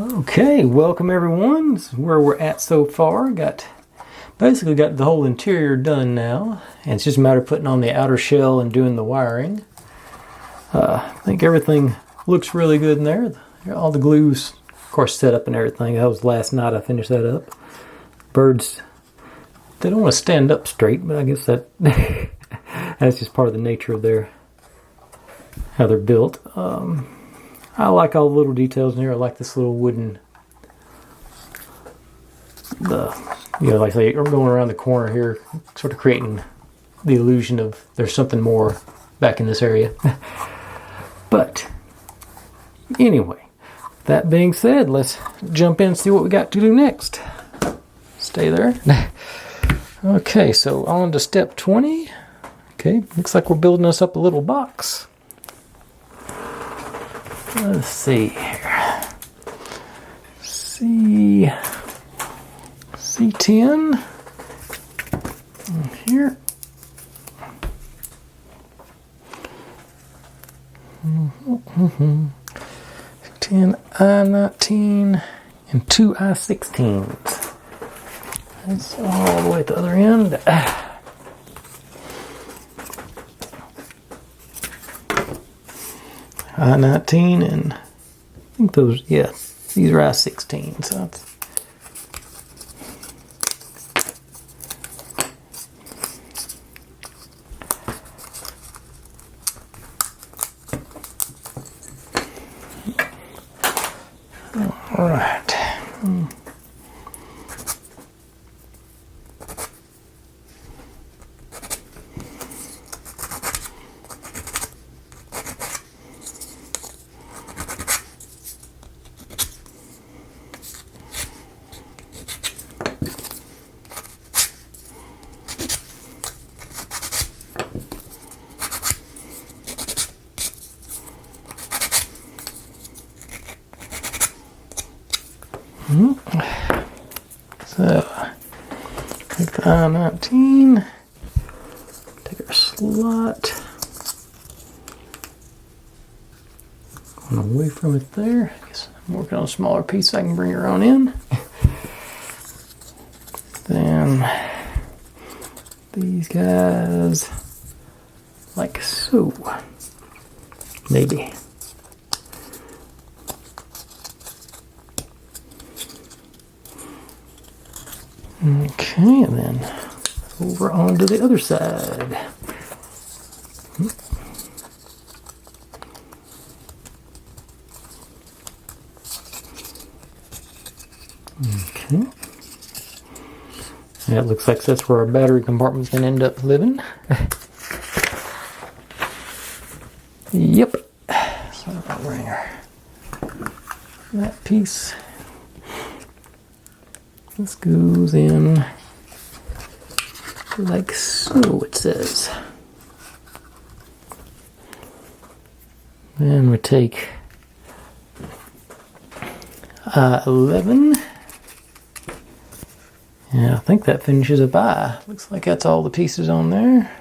Okay, welcome everyone. This is where we're at so far. Basically got the whole interior done now, and it's just a matter of putting on the outer shell and doing the wiring. I think everything looks really good in there. All the glues, of course, set up and everything. That was last night I finished that up. Birds, they don't want to stand up straight, but I guess that that's just part of the nature of how they're built. I like all the little details in here. I like this little wooden, like I say, going around the corner here, sort of creating the illusion of there's something more back in this area. But anyway, that being said, let's jump in and see what we got to do next. Stay there. Okay, so on to step 20. Okay, looks like we're building us up a little box. Let's see here. C10 here. 10 I-19 and 2 I-16s. That's all the way at the other end. I-19 and I think those, yeah, these are I-16. So that's all right. So, take the I-19, take our slot, going away from it there. I guess I'm working on a smaller piece so I can bring her on in. Then these guys, like so, maybe. Okay, and then over onto the other side. Okay. Yeah, it looks like that's where our battery compartment's going to end up living. Yep. So I'll bring that piece. This goes in like so, it says. Then we take 11. Yeah, I think that finishes a I. Looks like that's all the pieces on there.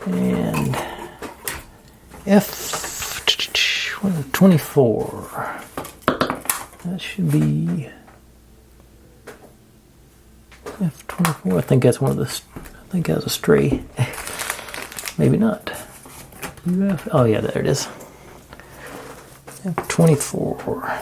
And F24. That should be F24. I think that's one of the. I think that's a stray. Maybe not. UF. Oh yeah, there it is. F24.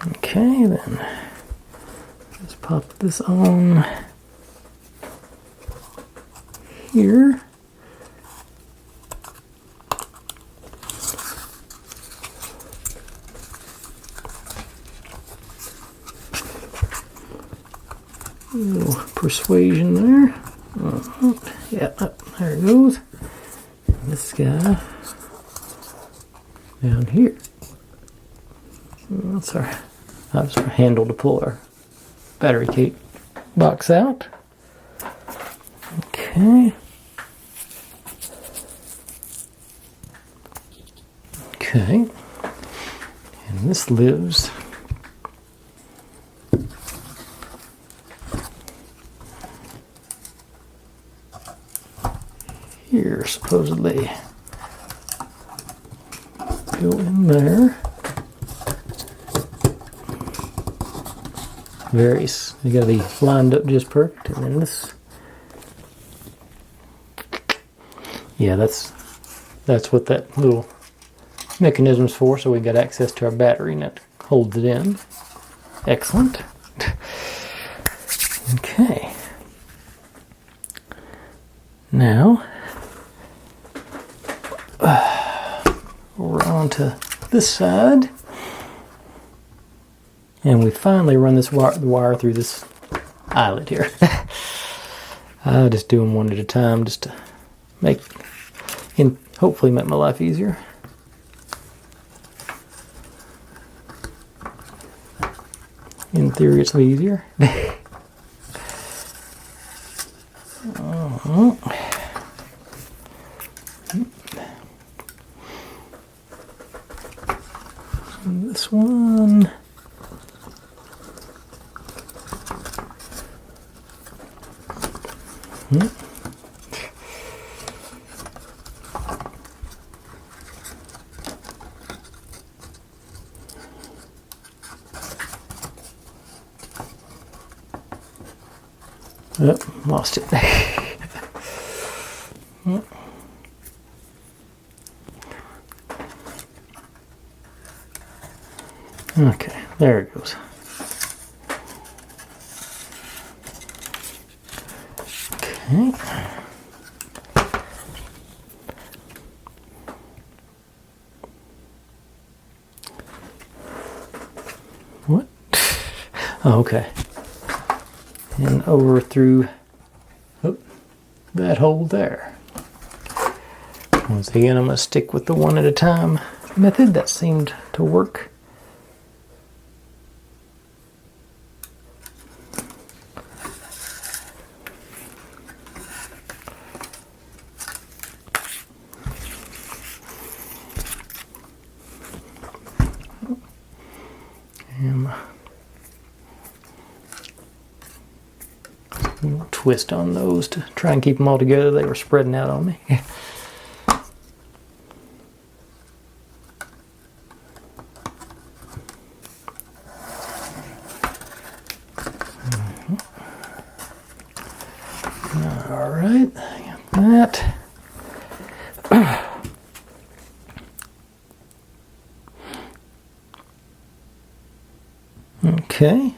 Okay, then just pop this on here. Little persuasion there. Yeah, there it goes. And this guy down here. That's our handle to pull our battery cake box out. Okay. Okay. And this lives here, supposedly. Go in there. You gotta be lined up just perfect. And then this, yeah, that's what that little mechanism's for. So we got access to our battery and that holds it in. Excellent. Okay. Now we're on to this side. And we finally run the wire through this eyelet here. I'll just do them one at a time just to hopefully make my life easier. In theory, it's easier. This one. Oh, lost it. Okay, there it goes. Okay. What? Oh, okay. And over through that hole there. Once again, I'm going to stick with the one at a time method. That seemed to work. Twist on those to try and keep them all together. They were spreading out on me. All right, got that. Okay,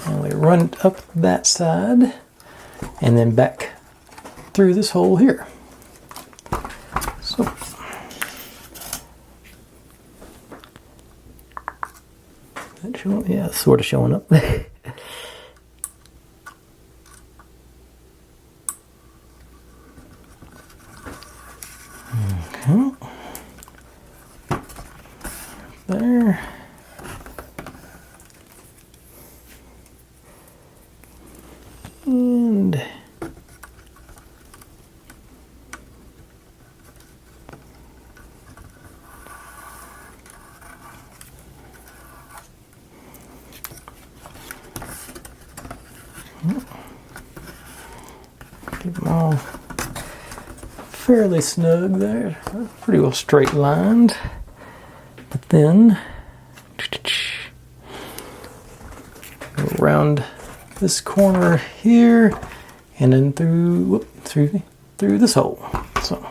and we run it up that side and then back through this hole here. So that showing? Yeah, it's sort of showing up. Okay. There. And keep them all fairly snug there, pretty well straight lined. But then go around this corner here and then through this hole. So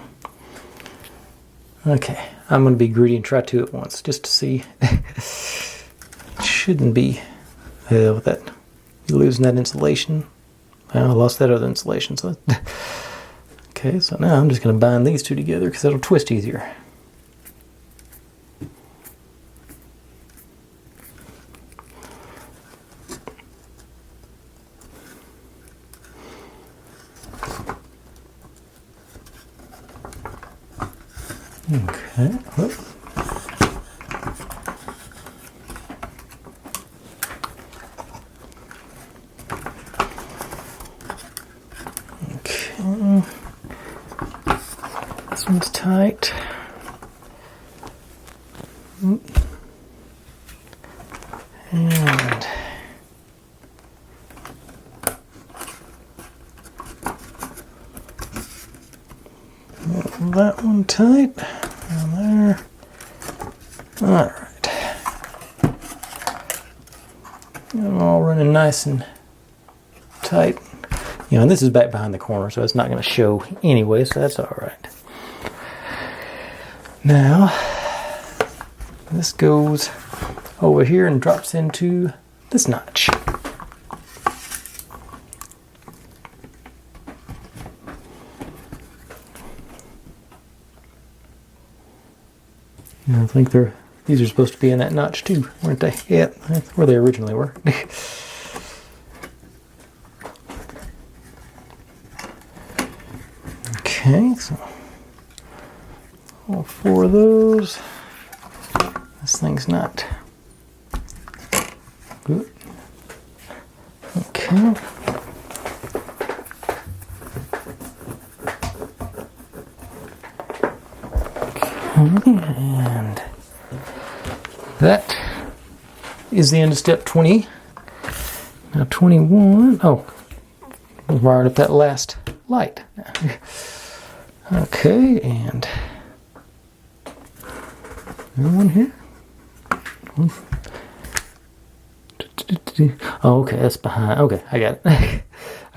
okay, I'm going to be greedy and try two at once just to see. Shouldn't be with that, you're losing that insulation. Well, I lost that other insulation, so okay, so now I'm just going to bind these two together because it'll twist easier. Okay. Whoop. Okay. This one's tight. that one tight. Down there. Alright. I'm all running nice and tight. You know, and this is back behind the corner, so it's not going to show anyway, so that's alright. Now, this goes over here and drops into this notch. I think these are supposed to be in that notch too, weren't they? Yeah, that's where they originally were. Okay, so all 4 of those. This thing's not good. Okay. And that is the end of step 20. Now 21. Oh, we're wiring up that last light. Okay, and one here. Oh, okay, that's behind. Okay, I got it. I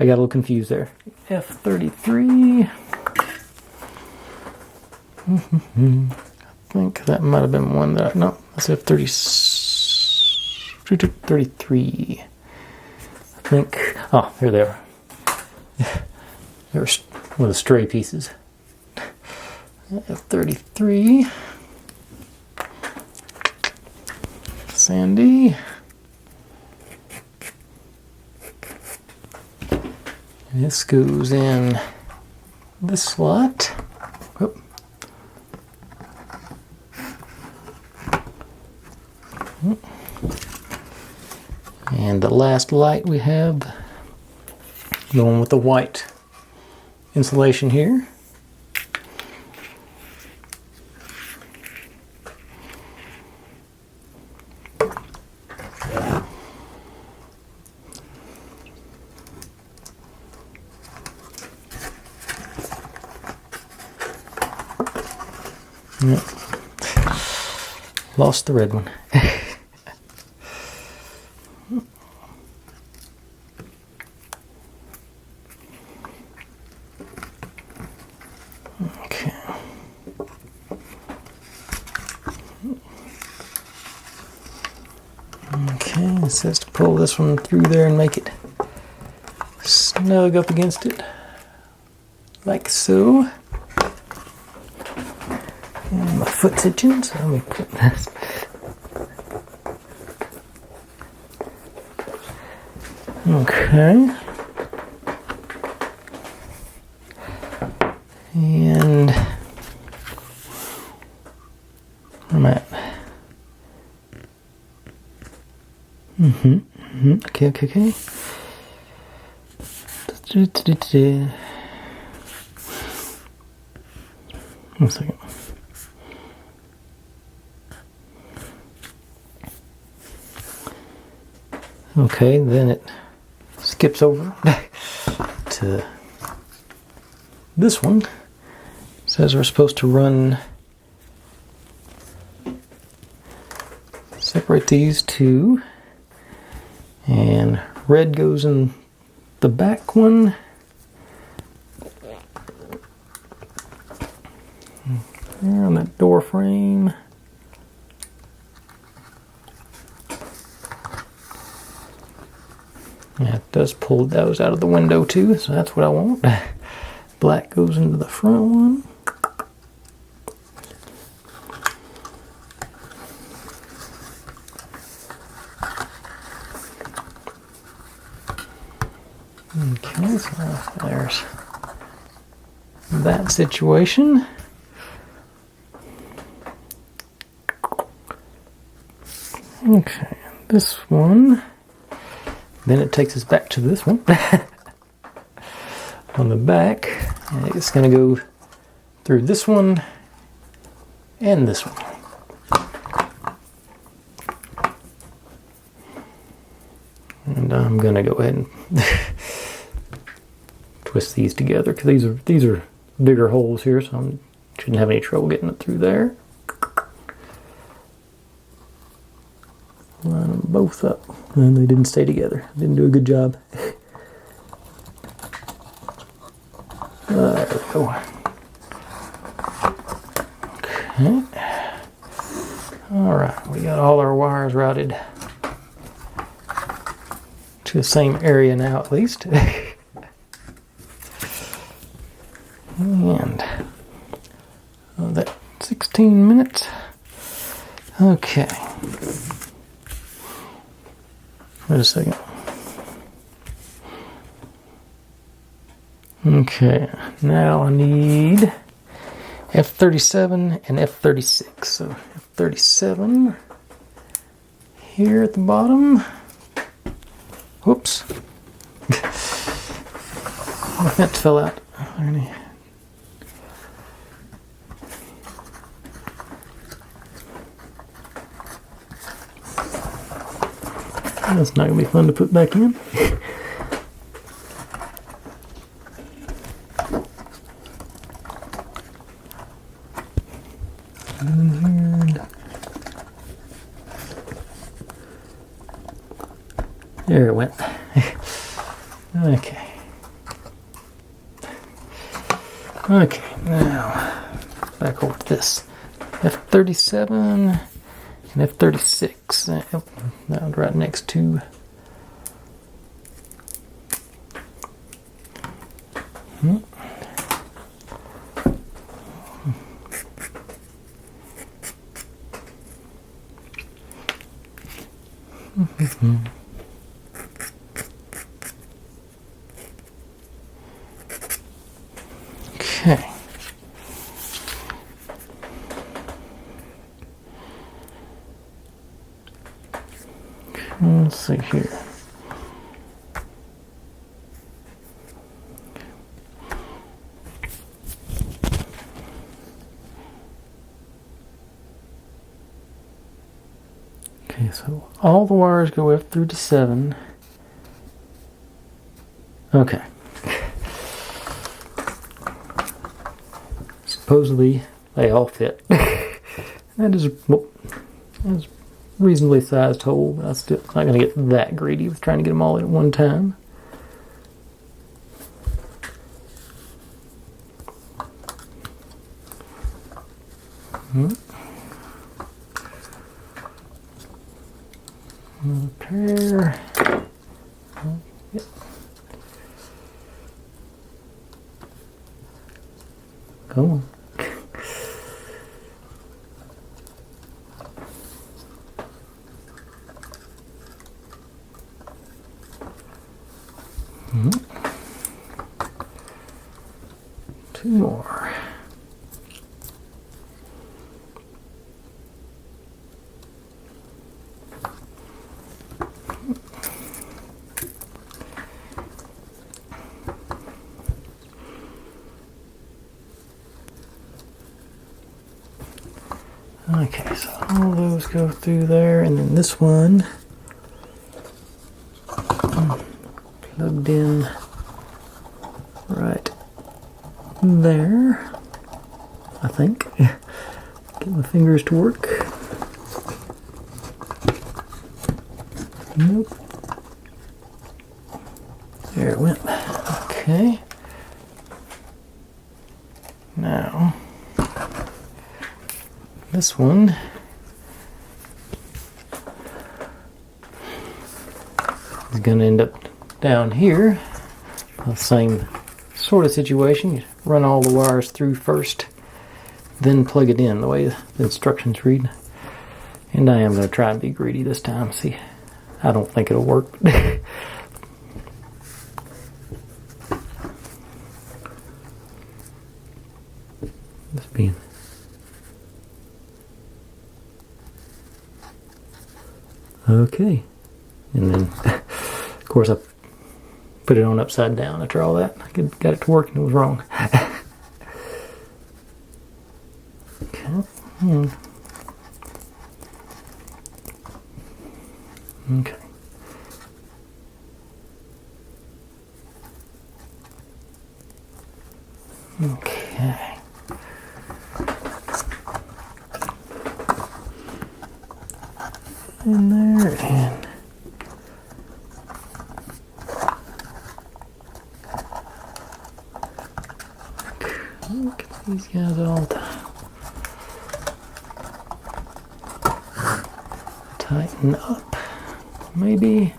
got a little confused there. F33. I think that might have been one that no, that's F33. I think. Oh, here they are. There's one of the stray pieces. F33. Sandy. This goes in this slot. Whoop. And the last light we have, the one with the white insulation here. Yep. Lost the red one. Okay. Okay, it says to pull this one through there and make it snug up against it, like so. And my foot's itching, so let me put this. Okay. And where am I at? Okay. 1 second. Okay, then it skips over to this one. It says we're supposed to run, separate these two, and red goes in the back one. There on that door frame. Yeah, it does pull those out of the window too, so that's what I want. Black goes into the front one. Okay, so there's that situation. Okay, this one. Then it takes us back to this one. On the back, and it's going to go through this one and this one. And I'm going to go ahead and twist these together because these are bigger holes here, so I'm Shouldn't have any trouble getting it through there. Line them both up. And they didn't stay together. Didn't do a good job. There we go. Okay. Alright, we got all our wires routed to the same area now at least. And that 16 minutes. Okay. Wait a second. Okay, now I need F37 and F36. So F37 here at the bottom. Whoops. My fence fell out. That's not going to be fun to put back in. There it went. Okay. Okay, now back over to this. F37 and F36. That one's right next to. Okay. Let's see here. Okay, so all the wires go F through to 7. Okay. Supposedly they all fit. That is reasonably sized hole. I'm still not going to get that greedy with trying to get them all in at one time. Pair. Yep. Come on. Two more. Okay, so all those go through there, and then this one plugged in right there, I think. Get my fingers to work. Nope. There it went. Okay. Now, this one is going to end up down here. The same sort of situation. You run all the wires through first, then plug it in the way the instructions read. And I am going to try and be greedy this time. See, I don't think it'll work. This being okay, and then of course I put it on upside down after all that. I got it to work and it was wrong. Okay. Okay. Okay. in there and look at these guys all tighten up, maybe.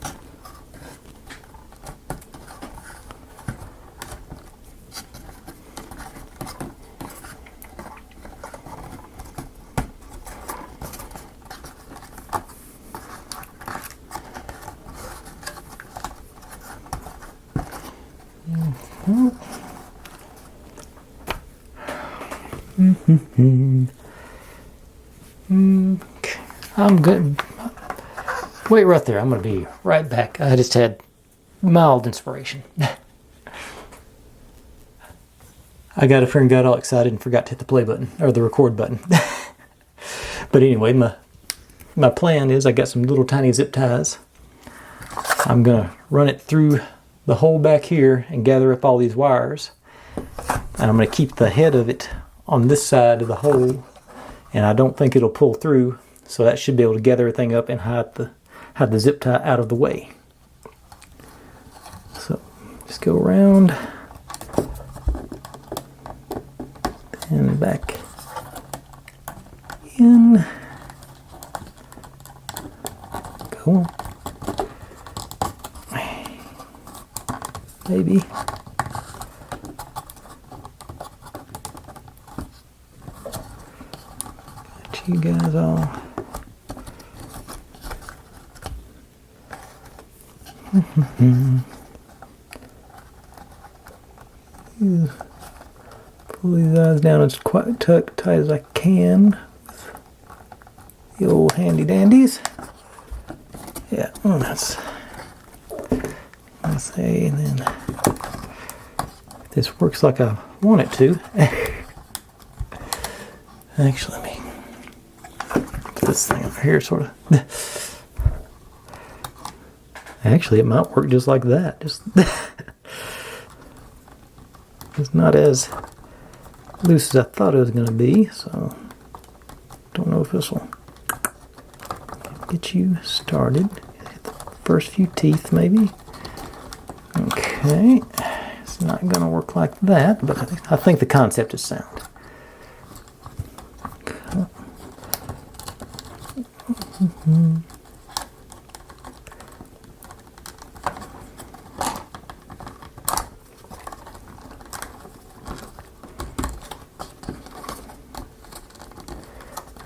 I'm good. Wait right there. I'm going to be right back. I just had mild inspiration. I got up here and got all excited and forgot to hit the play button, or the record button. But anyway, my plan is I got some little tiny zip ties. I'm going to run it through the hole back here and gather up all these wires. And I'm going to keep the head of it on this side of the hole, and I don't think it'll pull through, so that should be able to gather everything up and hide the zip tie out of the way. So just go around and back in. Go on. Maybe. Got you guys all. Pull these eyes down as quite tight as I can with the old handy dandies. Yeah, that's. Let's say, and then this works like I want it to. Actually, let me put this thing over here, sort of. Actually, it might work just like that. Just it's not as loose as I thought it was going to be, so don't know if this will get you started. Hit the first few teeth, maybe. Okay, it's not going to work like that, but I think the concept is sound.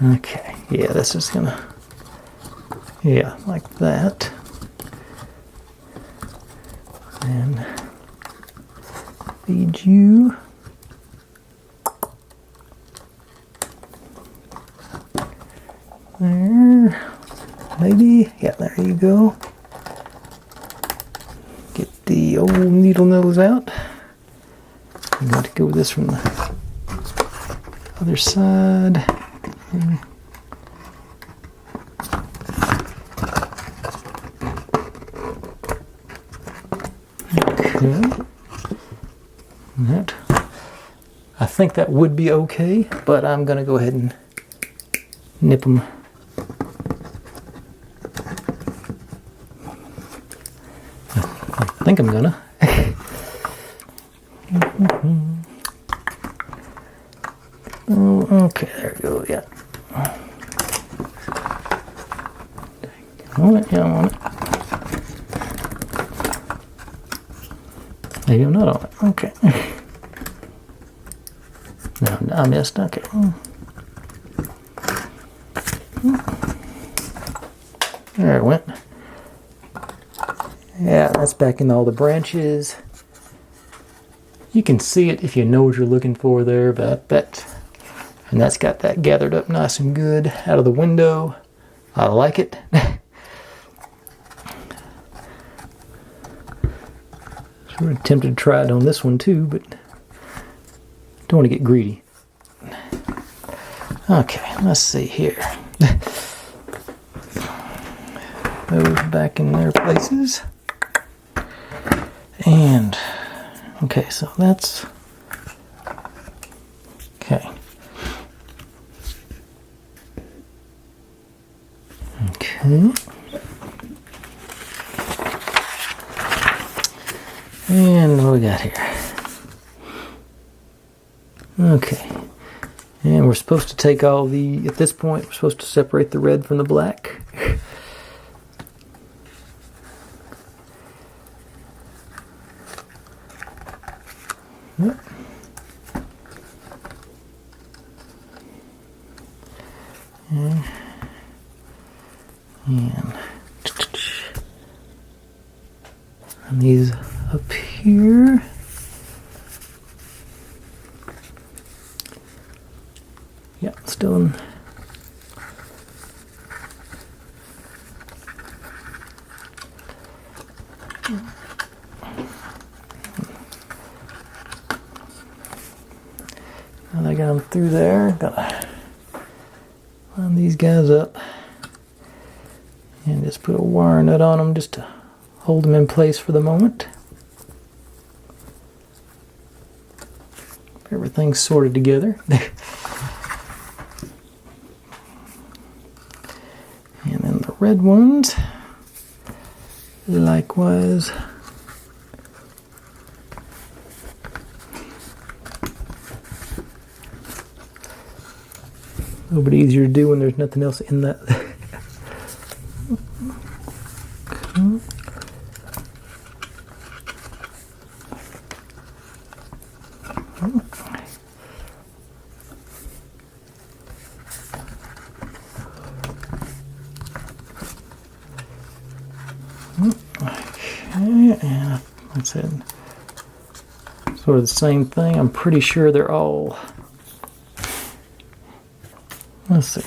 Okay, yeah, this is going to, yeah, like that. And feed you. There. Maybe. Yeah, there you go. Get the old needle nose out. I'm going to go with this from the other side. That, I think that would be okay, but I'm going to go ahead and nip them. I think I'm going to. Oh, okay, there we go, yeah. On it, yeah, I'm on it. Maybe I'm not on it. Okay. No, I missed. Okay. There it went. Yeah, that's back in all the branches. You can see it if you know what you're looking for there, but and that's got that gathered up nice and good out of the window. I like it. Sort of tempted to try it on this one too, but don't want to get greedy. Okay, let's see here. Those back in their places. And, okay, so that's, okay. And what we got here? Okay. And we're supposed to take all the, at this point, we're supposed to separate the red from the black. Yep. And these up here. Yeah, still in. And I got them through there. Gotta line these guys up and just put a wire nut on them just to hold them in place for the moment. Everything's sorted together. And then the red ones, likewise. A little bit easier to do when there's nothing else in that. Okay, and like I said, sort of the same thing. I'm pretty sure they're all. Let's see.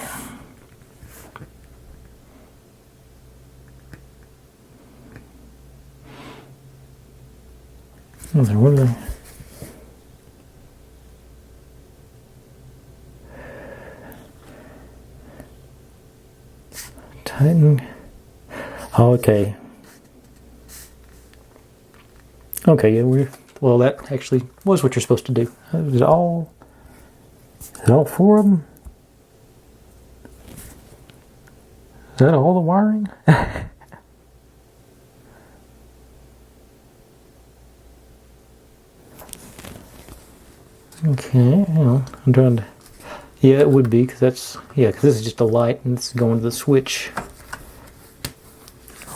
What are they? Tighten. Oh, okay. Okay, yeah, well, that actually was what you're supposed to do. Is it all four of them? Is that all the wiring? Okay, I'm trying to. Yeah, it would be because that's because this is just a light and it's going to the switch.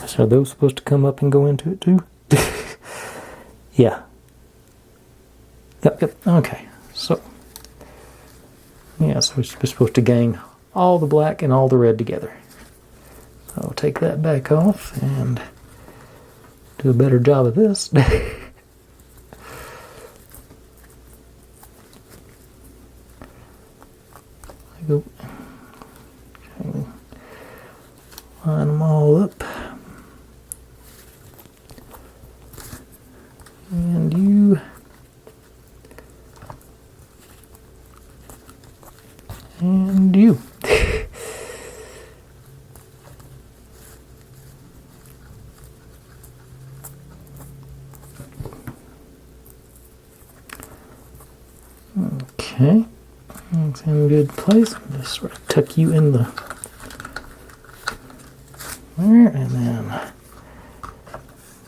So are those supposed to come up and go into it too? Yeah. Yep. Okay. So so we're supposed to gang all the black and all the red together. I'll take that back off and do a better job of this. Go. Okay. Line them all up. And you. And you. Okay. It's in a good place. Just sort of tuck you in the there, and then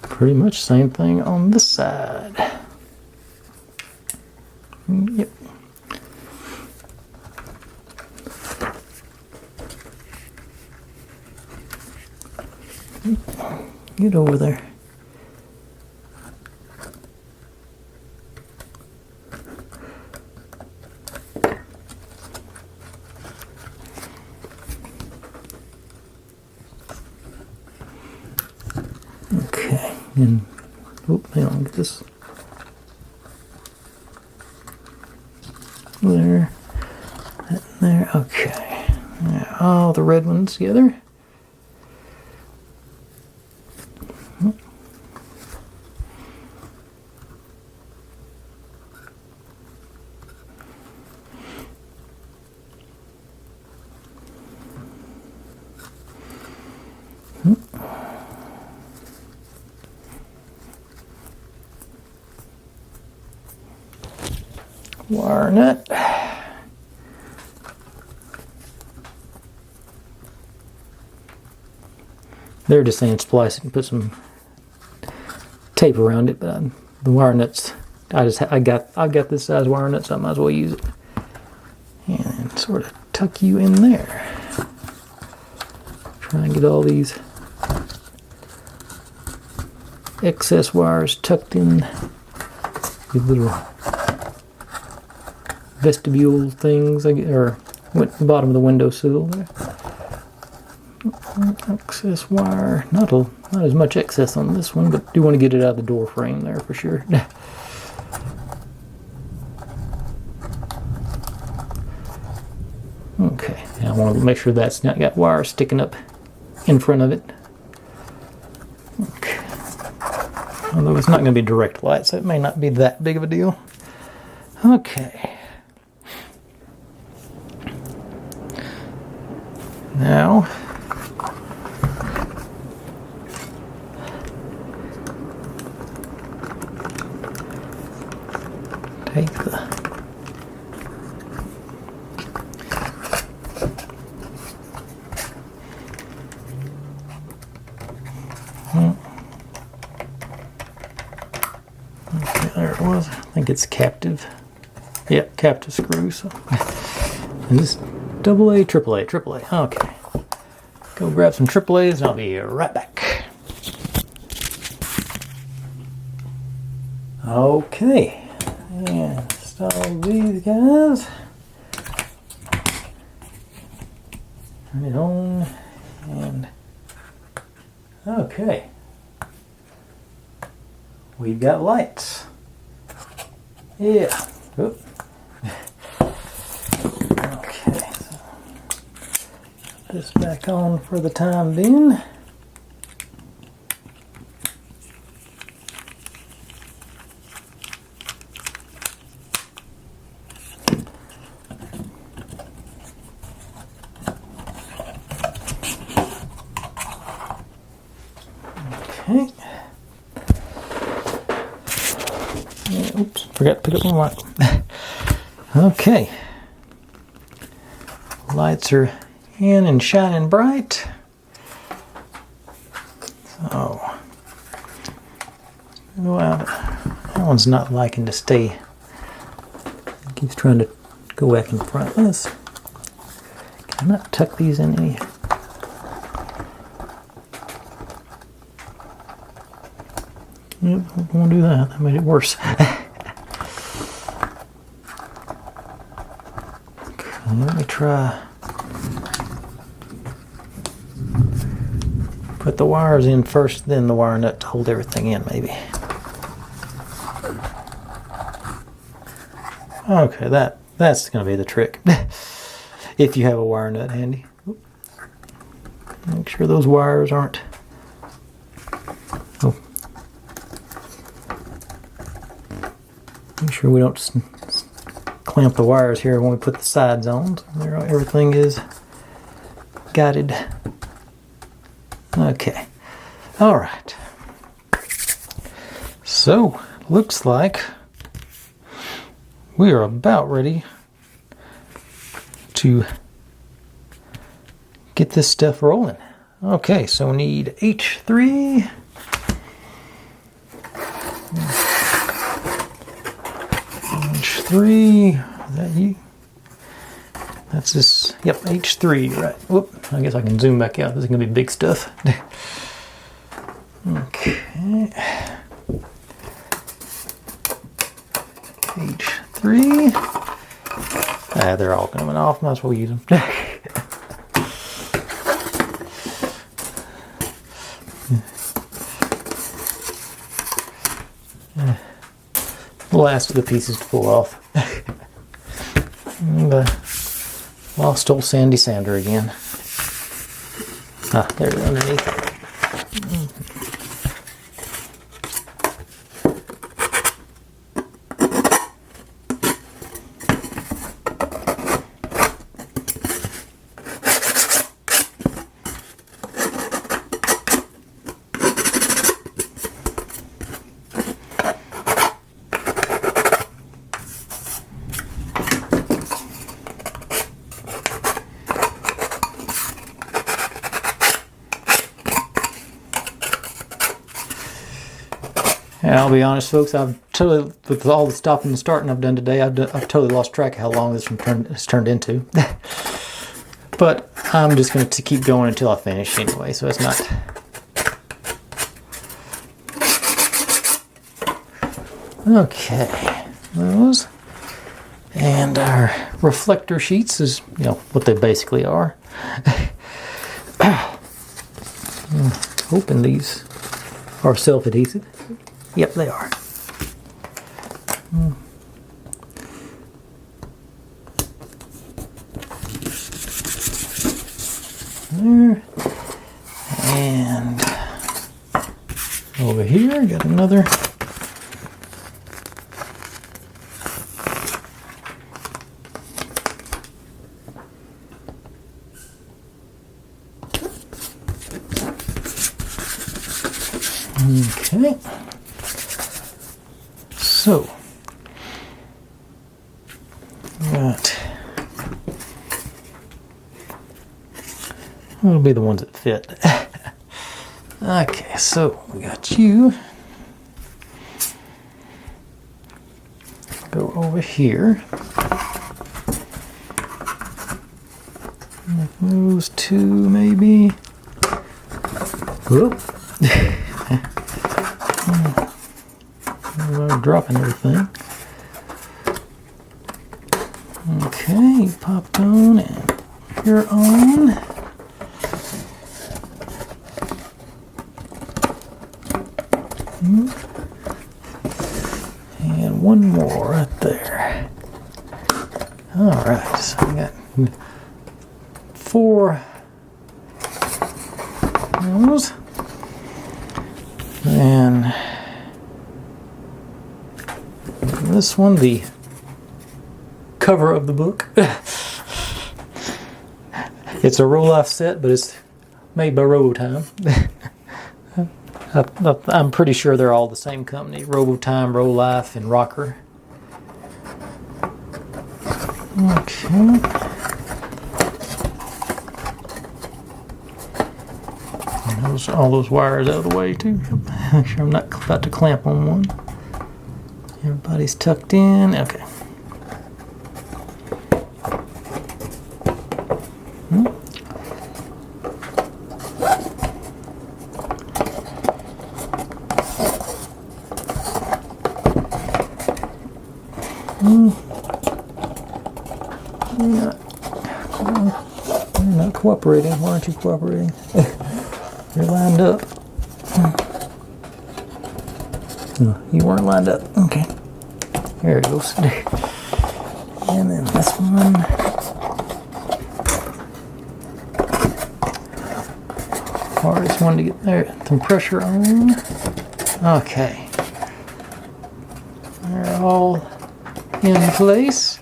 pretty much same thing on this side. Yep. Get over there. Okay, and hang on, get this there, that there. Okay, now all the red ones together. Wire nut. They're just saying splice it and put some tape around it, but the wire nuts, I've got this size wire nut, so I might as well use it. And sort of tuck you in there. Try and get all these excess wires tucked in these little vestibule things, or at the bottom of the windowsill there. Excess wire, not as much excess on this one, but do want to get it out of the door frame there for sure. Okay, now I want to make sure that's not got wire sticking up in front of it. Okay. Although it's not going to be direct light, so it may not be that big of a deal. Okay. Now, take the okay, there it was. I think it's captive. Yeah, captive screw. So, and this AA, AAA. Okay. Go grab some AAAs and I'll be right back. Okay. And install these guys. Turn it on. And okay. We've got lights. Yeah. Oop. Okay. So put this back on for the time being. Okay. Oops, forgot to pick up my light. Okay. Lights are in and shining bright. So, that one's not liking to stay. It keeps trying to go back in front. Can I not tuck these in any? Nope, I won't do that. That made it worse. Okay, let me try. Put the wires in first, then the wire nut to hold everything in, maybe. Okay, that's going to be the trick. If you have a wire nut handy. Make sure those wires aren't. Oh. Make sure we don't clamp the wires here when we put the sides on. So everything is guided. Okay. All right. So, looks like we are about ready to get this stuff rolling. Okay, so we need H3. H3, is that you? That's this, yep, H3, right. Whoop, I guess I can zoom back out. This is going to be big stuff. Okay. H3. Ah, they're all coming off. Might as well use them. The last of the pieces to pull off. And, lost old Sandy Sander again. Ah, there it is underneath. be honest, folks, I've totally, with all the stopping and starting I've done today, I've totally lost track of how long this has turned into. But I'm just going to keep going until I finish anyway, so it's not... Okay, those. And our reflector sheets is, you know, what they basically are. Hoping these are self-adhesive. Yep, they are. There. And over here, got another. Okay. So, got, that'll be the ones that fit. Okay, so we got you. Go over here. Those two, maybe. Whoop. I'm dropping everything. Okay, popped on and you're on. And one more right there. Alright, so we got 4 of those. And this one, the cover of the book. It's a Rolife set, but it's made by Robotime. I'm pretty sure they're all the same company. Robotime, Rolife, and Rocker. Okay. And all those wires out of the way too. Make sure I'm not about to clamp on one. Everybody's tucked in. Okay. You're not cooperating. Why aren't you cooperating? You're lined up. No, you weren't lined up. Okay. There it goes. And then this one. Hardest one to get there. Some pressure on. Okay. They're all in place.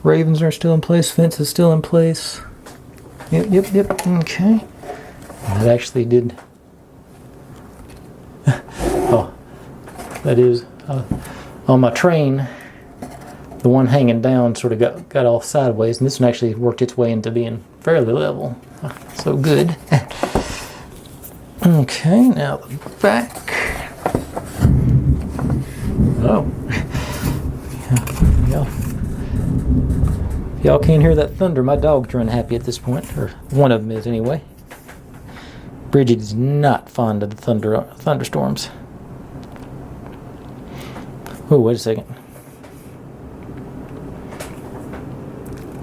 Ravens are still in place. Fence is still in place. Yep. Okay. That actually did. Oh, that is on my train. The one hanging down sort of got off sideways, and this one actually worked its way into being fairly level. So good. Okay, now the back. Oh. Y'all can't hear that thunder. My dog's running happy at this point, or one of them is anyway. Bridget is not fond of the thunderstorms. Oh, wait a second.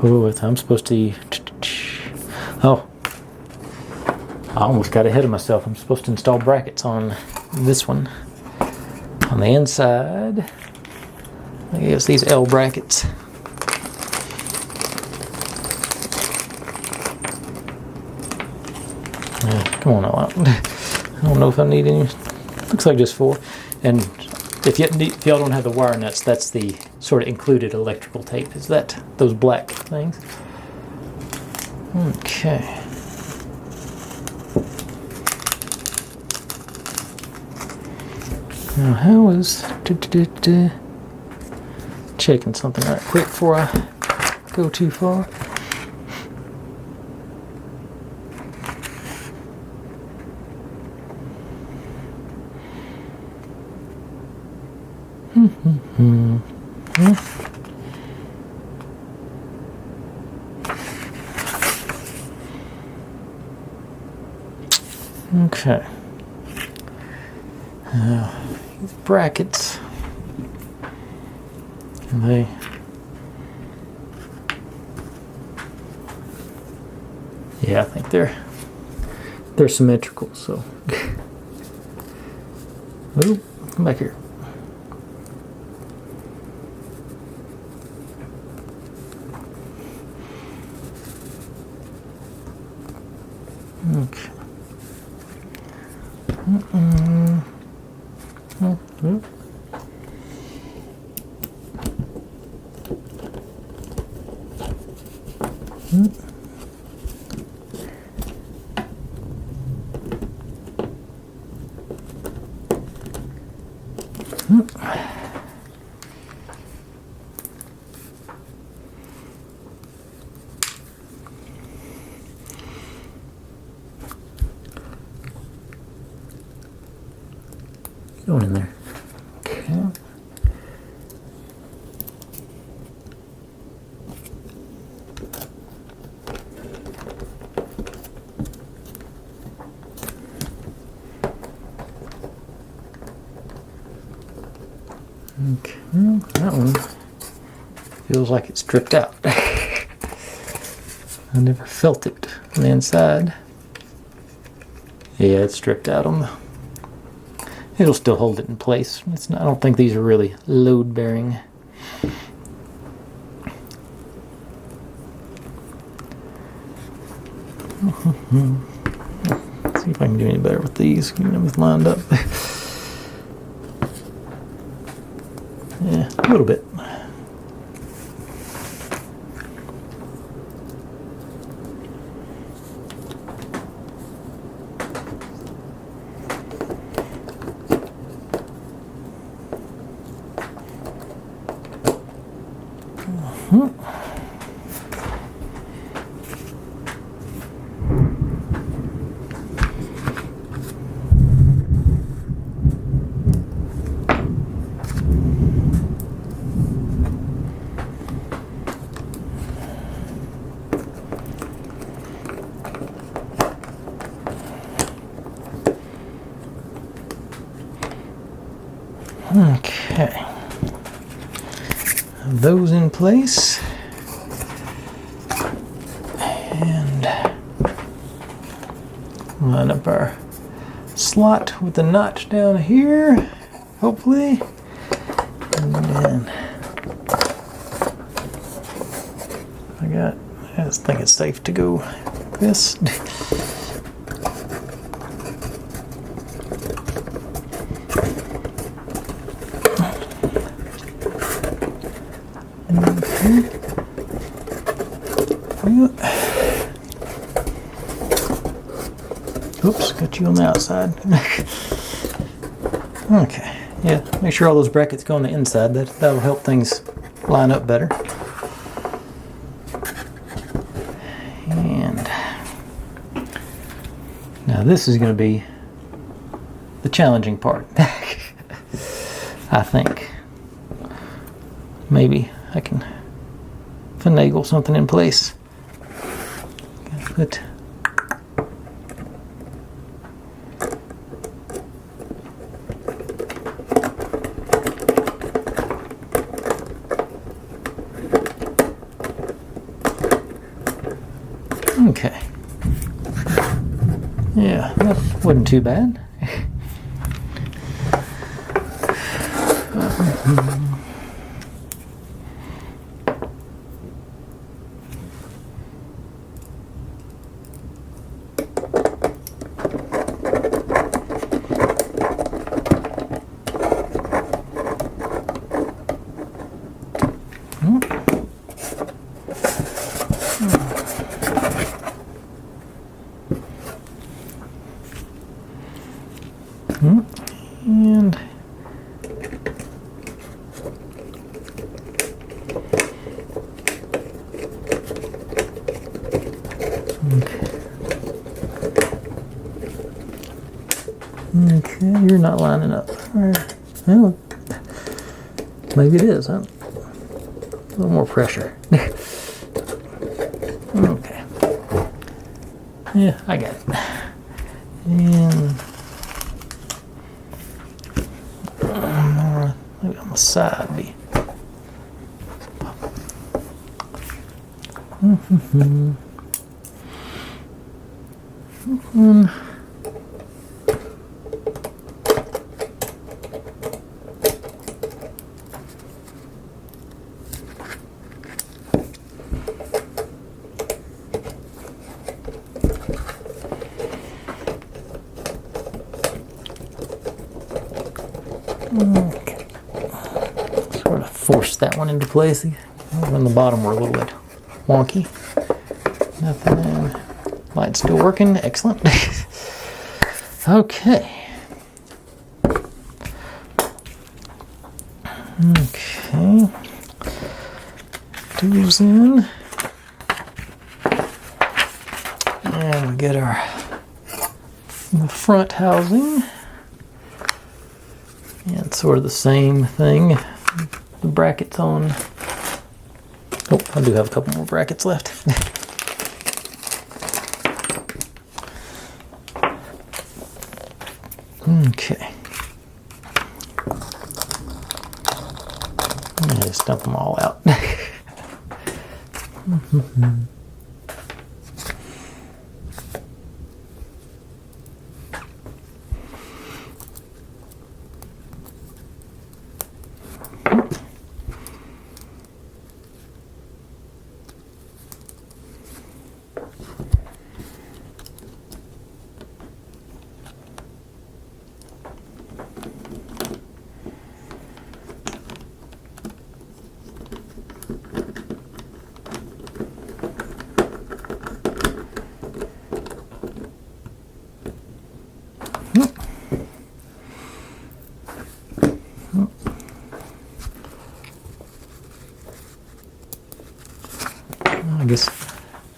Oh, I'm supposed to... Oh. I almost got ahead of myself. I'm supposed to install brackets on this one. On the inside, I guess these L brackets. Come on, I don't know if I need any. Looks like just 4. And if y'all don't have the wire nuts, that's the sort of included electrical tape. Is that those black things? Okay. Now, how is checking something right quick before I go too far? Okay. These brackets. They yeah, I think they're symmetrical, so oh, come back here. Okay. Going in there. Okay. Okay, that one feels like it's stripped out. I never felt it on the inside. Yeah, it's stripped out on the. It'll still hold it in place. It's not, I don't think these are really load bearing. Let's see if I can do any better with these. Getting them lined up. Yeah, a little bit. Okay, those in place, and line up our slot with the notch down here, hopefully, and then I just think it's safe to go like this. Oops, got you on the outside. Okay, yeah, make sure all those brackets go on the inside. That'll help things line up better. And now this is going to be the challenging part. I think maybe I can finagle something in place. Put okay. Yeah, that wasn't too bad. And okay, you're not lining up. All right. Well, Maybe it is, huh? A little more pressure. Okay. Yeah, I got it. And more, maybe on the side be. Okay. Sort of force that one into place. On the bottom we're a little bit wonky. Nothing. Light's still working. Excellent. Okay. Okay. Tools in. And we get the front housing. And sort of the same thing. The brackets on. Oh, I do have a couple more brackets left. Okay. I'm going to just dump them all out.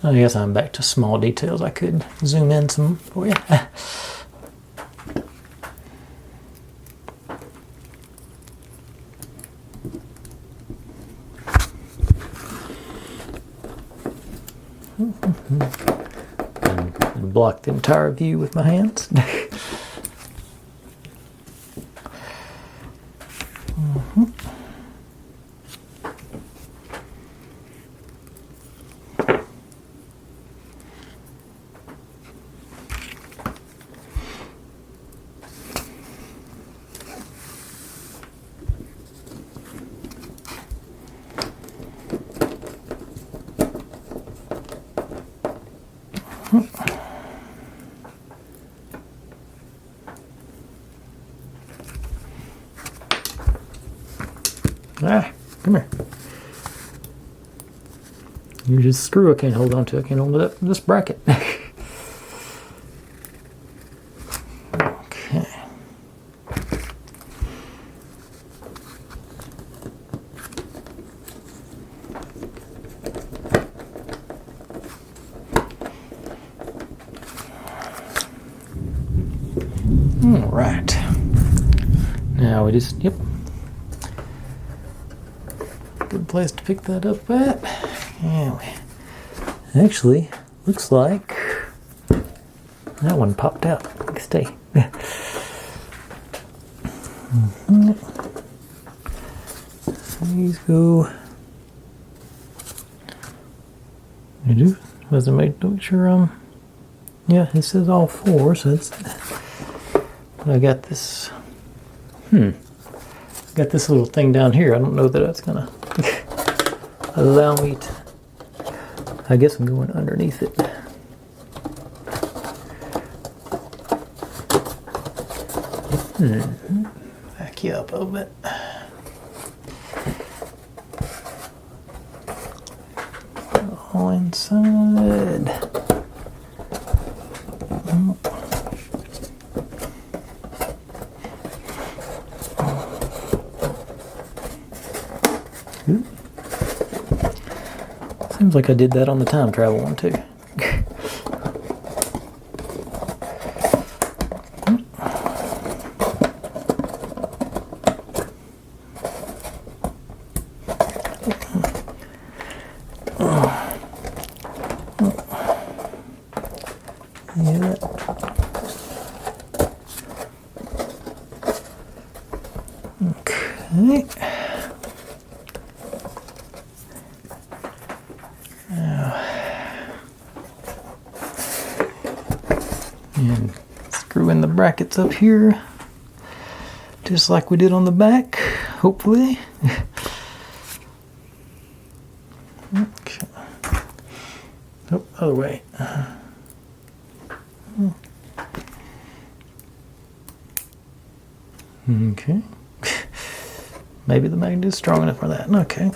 I guess I'm back to small details. I could zoom in some for you. And block the entire view with my hands. Ah, come here. You just screw I can't hold on to. I can't hold it up this bracket. Okay. All right. Now we just, yep. Good place to pick that up at. Anyway, actually, looks like that one popped out. Stay. These go. You do? Doesn't make sure. Yeah, it says all four, so it's. I got this. Got this little thing down here. I don't know that that's gonna allow me to. I guess I'm going underneath it. Back you up a little bit. All inside. Seems like I did that on the time travel one too. Okay. And screw in the brackets up here, just like we did on the back, hopefully. Okay. Oh, other way. Okay. Maybe the magnet is strong enough for that. Okay.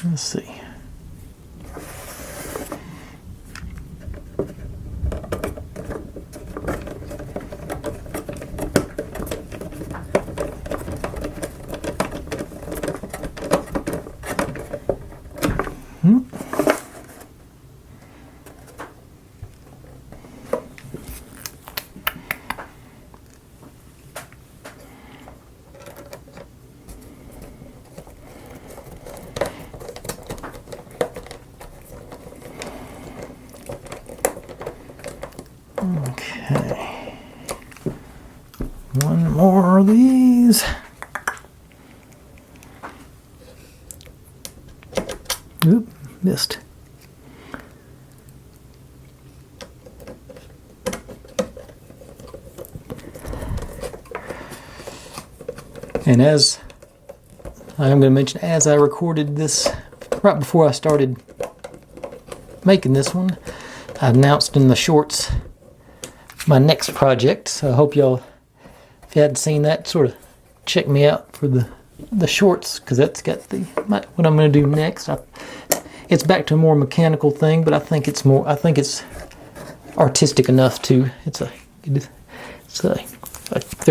Let's see. Okay. One more of these. Oop, missed. And as I'm going to mention, as I recorded this right before I started making this one, I announced in the shorts my next project. So I hope y'all, if you hadn't seen that, sort of check me out for the shorts, because that's got what I'm going to do next. It's back to a more mechanical thing, but I think it's artistic enough too. They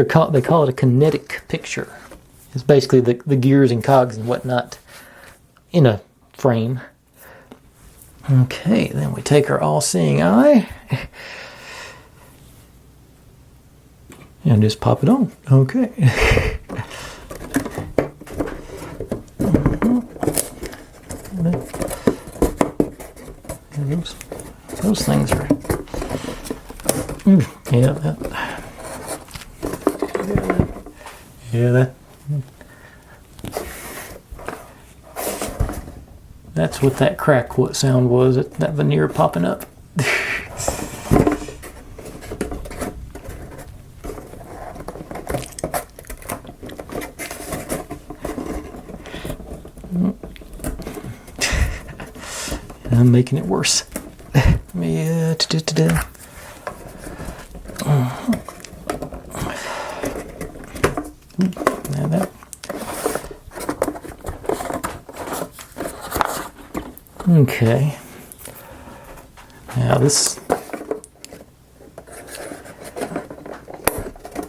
call it a kinetic picture. It's basically the gears and cogs and whatnot in a frame. Okay, then we take our all-seeing eye and just pop it on. Okay. Those things are. That's what that crack sound was. That veneer popping up. I'm making it worse. Yeah. Okay. Now this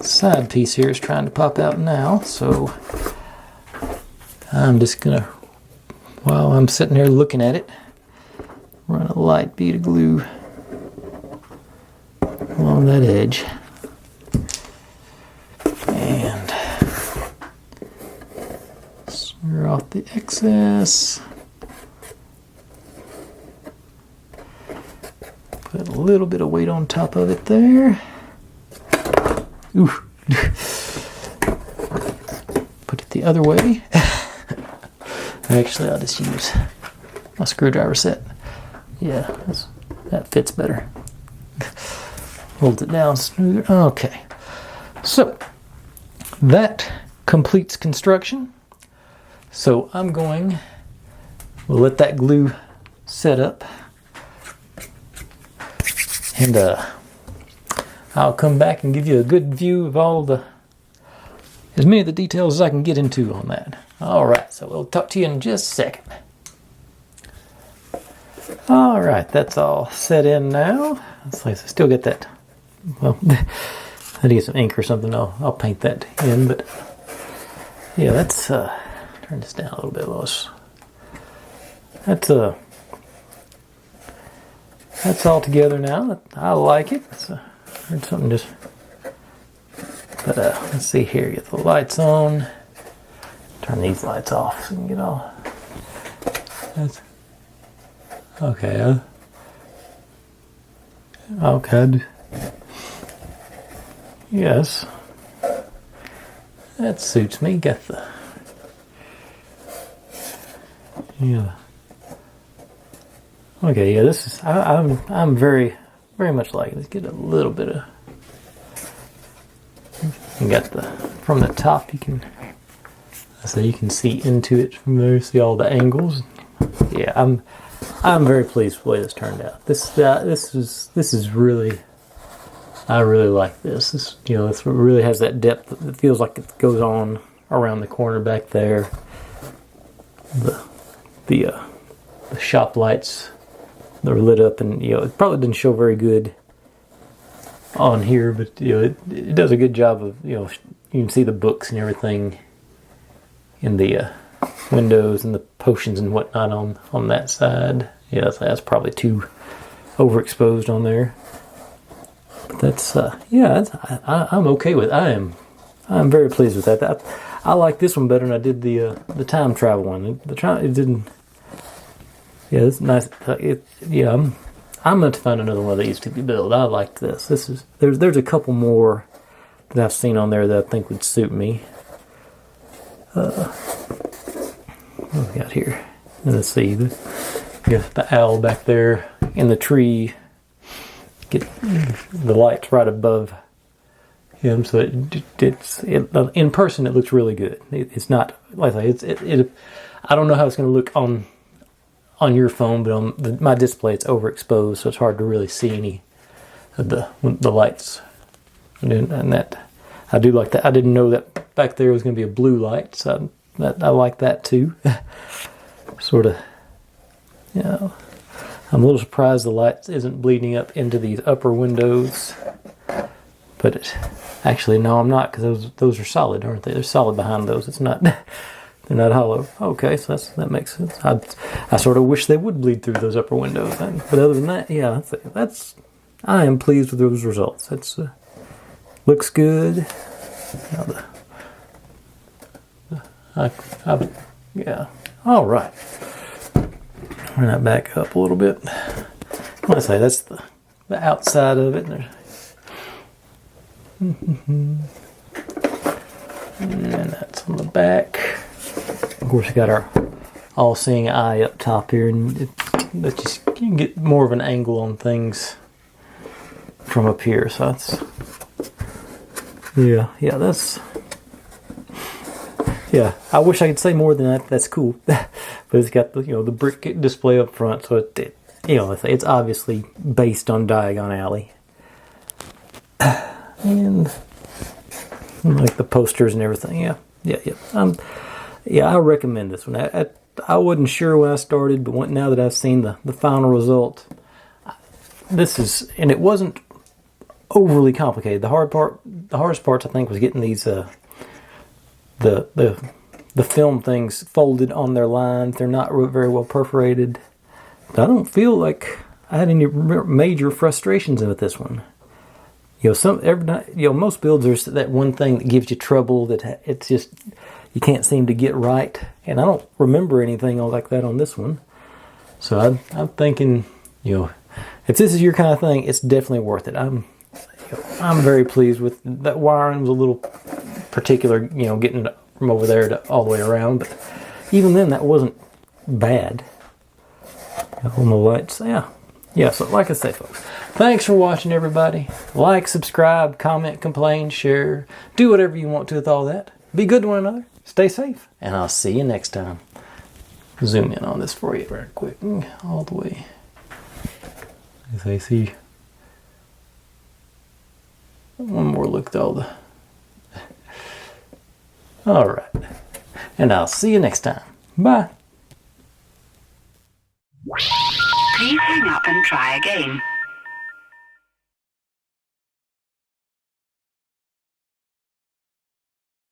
side piece here is trying to pop out now, so I'm just gonna, while I'm sitting here looking at it, run a light bead of glue along that edge. And smear off the excess. Put a little bit of weight on top of it there. Ooh. Put it the other way. Actually, I'll just use my screwdriver set. Yeah, that fits better. Holds it down smoother. Okay. So, that completes construction. So, we'll let that glue set up. And I'll come back and give you a good view of as many of the details as I can get into on that. Alright, so we'll talk to you in just a second. Alright, that's all set in now. Let's see, I still get that. Well, I need to get some ink or something. I'll paint that in, but yeah, that's turn this down a little bit, Lois. That's all together now. I like it. Heard something just. But let's see here. Get the lights on. Turn these lights off so we can get all That's okay. Okay. Yes. That suits me. Got the yeah. Okay, yeah. This is I'm very much like it. Let's get a little bit of. You got the from the top. You can so you can see into it from there. See all the angles. Yeah, I'm very pleased with the way this turned out. This is really. I really like this. This this really has that depth. It feels like it goes on around the corner back there. The shop lights, they're lit up, and it probably didn't show very good on here, but it does a good job of you can see the books and everything in the windows and the potions and whatnot on that side. Yeah, that's probably too overexposed on there. But that's I'm okay with. I'm very pleased with that. I like this one better than I did the time travel one. It didn't. Yeah, it's nice. I'm going to find another one of these to be built. I like this. There's a couple more that I've seen on there that I think would suit me. What we got here? Let's see. The owl back there in the tree. Get the lights right above him, so it's in person it looks really good. It's not like I don't know how it's going to look on your phone, but on my display it's overexposed, so it's hard to really see any of the lights. And that I do like that. I didn't know that back there was going to be a blue light, so I like that too. Sort of, I'm a little surprised the light isn't bleeding up into these upper windows, but actually no, I'm not, because those are solid, aren't they? They're solid behind those. It's not. They're not hollow. Okay, so that makes sense. I sort of wish they would bleed through those upper windows. But other than that, yeah, I am pleased with those results. It's looks good. Yeah. All right. Turn that back up a little bit. I want to say that's the outside of it. And that's on the back. Of course, we got our all-seeing eye up top here, and you can get more of an angle on things from up here. So that's I wish I could say more than that. That's cool, but it's got the brick display up front, so it's obviously based on Diagon Alley, and like the posters and everything. I recommend this one. I wasn't sure when I started, but now that I've seen the final result, and it wasn't overly complicated. The hardest parts I think was getting these the film things folded on their lines. They're not very well perforated. But I don't feel like I had any major frustrations with this one. Most builds there's that one thing that gives you trouble, that it's just you can't seem to get right, and I don't remember anything like that on this one. So I'm thinking, if this is your kind of thing, it's definitely worth it. I'm very pleased with that. Wiring was a little particular, getting from over there to all the way around, but even then that wasn't bad. On the lights, so like I say, folks, thanks for watching, everybody. Like, subscribe, comment, complain, share, do whatever you want to with all that. Be good to one another, stay safe, and I'll see you next time. Zoom in on this for you very quick, all the way. As I see, one more look at all the. All right, and I'll see you next time. Bye. Please hang up and try again.